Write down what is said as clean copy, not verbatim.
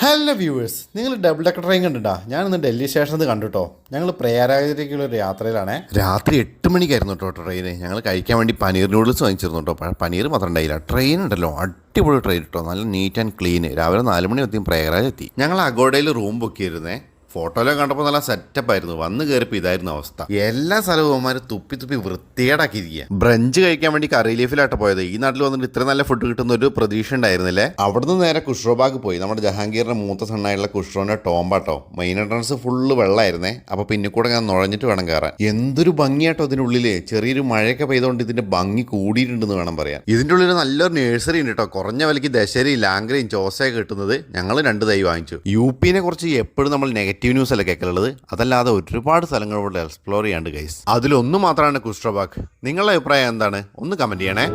Hello viewers, നിങ്ങൾ double decker train കണ്ടിട്ടാ? ഞാനിന്ന് ഡൽഹി സ്റ്റേഷനിൽ നിന്ന് കണ്ടുട്ടോ. ഞങ്ങൾ പ്രയാഗരാജിലേക്കുള്ള ഒരു യാത്രയിലാണേ. രാത്രി 8 മണിക്കായിരുന്നു കേട്ടോ ട്രെയിന്. ഞങ്ങൾ കഴിക്കാൻ വേണ്ടി പനീർ നൂഡിൽസ് വാങ്ങിച്ചിരുന്നു കേട്ടോ. പനീർ മാത്രം ഉണ്ടായില്ല. ട്രെയിൻ ഉണ്ടല്ലോ, അടിപൊളി ട്രെയിൻ കേട്ടോ, നല്ല നീറ്റ് ആൻഡ് ക്ലീൻ. രാവിലെ 4 മണി എത്തിയും പ്രയാഗരാജ് എത്തി. ഞങ്ങൾ അഗോഡയിൽ റൂം ബുക്ക് ചെയ്തിരുന്നേ. ഫോട്ടോയിലൊക്കെ കണ്ടപ്പോൾ നല്ല സെറ്റപ്പ് ആയിരുന്നു. വന്ന് കയറിപ്പോൾ ഇതായിരുന്നു അവസ്ഥ. എല്ലാ സ്ഥലവും അവന്മാർ തുപ്പി വൃത്തിയേടാക്കിയിരിക്കുക. ബ്രഞ്ച് കഴിക്കാൻ വേണ്ടി കറി ലീഫിലായിട്ട് പോയത്. ഈ നാട്ടിൽ വന്നിട്ട് ഇത്ര നല്ല ഫുഡ് കിട്ടുന്ന ഒരു പ്രതീക്ഷ ഉണ്ടായിരുന്നില്ലേ. അവിടുന്ന് നേരെ കുഷ്റോബാഗ് പോയി. നമ്മുടെ ജഹാംഗീറിന്റെ മൂത്ത സണ്ണായിട്ടുള്ള കുഷ്റോന്റെ ടോംബാട്ടോ. മെയിൻ എൻട്രൻസ് ഫുള്ള് വെള്ളമായിരുന്നേ. അപ്പോൾ പിന്നെ കൂടെ ഞാൻ നുഴഞ്ഞിട്ട് വേണം കയറാൻ. എന്തൊരു ഭംഗിയാട്ടോ ഇതിനുള്ളില്. ചെറിയൊരു മഴയൊക്കെ പെയ്തുകൊണ്ട് ഇതിന്റെ ഭംഗി കൂടിയിട്ടുണ്ടെന്ന് വേണം പറയാൻ. ഇതിന്റെ ഉള്ളിൽ നല്ലൊരു നഴ്സറി ഉണ്ട് കേട്ടോ. കുറഞ്ഞ വിലയ്ക്ക് ദശരി, ലാംഗ്രയും ചോസയൊക്കെ കിട്ടുന്നത്. ഞങ്ങൾ 2 തൈ വാങ്ങിച്ചു. യുപിനെ കുറിച്ച് എപ്പോഴും നമ്മൾ നെഗറ്റീവ് ന്യൂസ് അല്ല കേൾക്കുള്ളത്. അതല്ലാതെ ഒരുപാട് സ്ഥലങ്ങൾ ഇവിടെ എക്സ്പ്ലോർ ചെയ്യാണ്ട് ഗൈസ്. അതിലൊന്നു മാത്രമാണ് കുഷ്റോബാഗ്. നിങ്ങളുടെ അഭിപ്രായം എന്താണ്? ഒന്ന് കമന്റ് ചെയ്യണേ.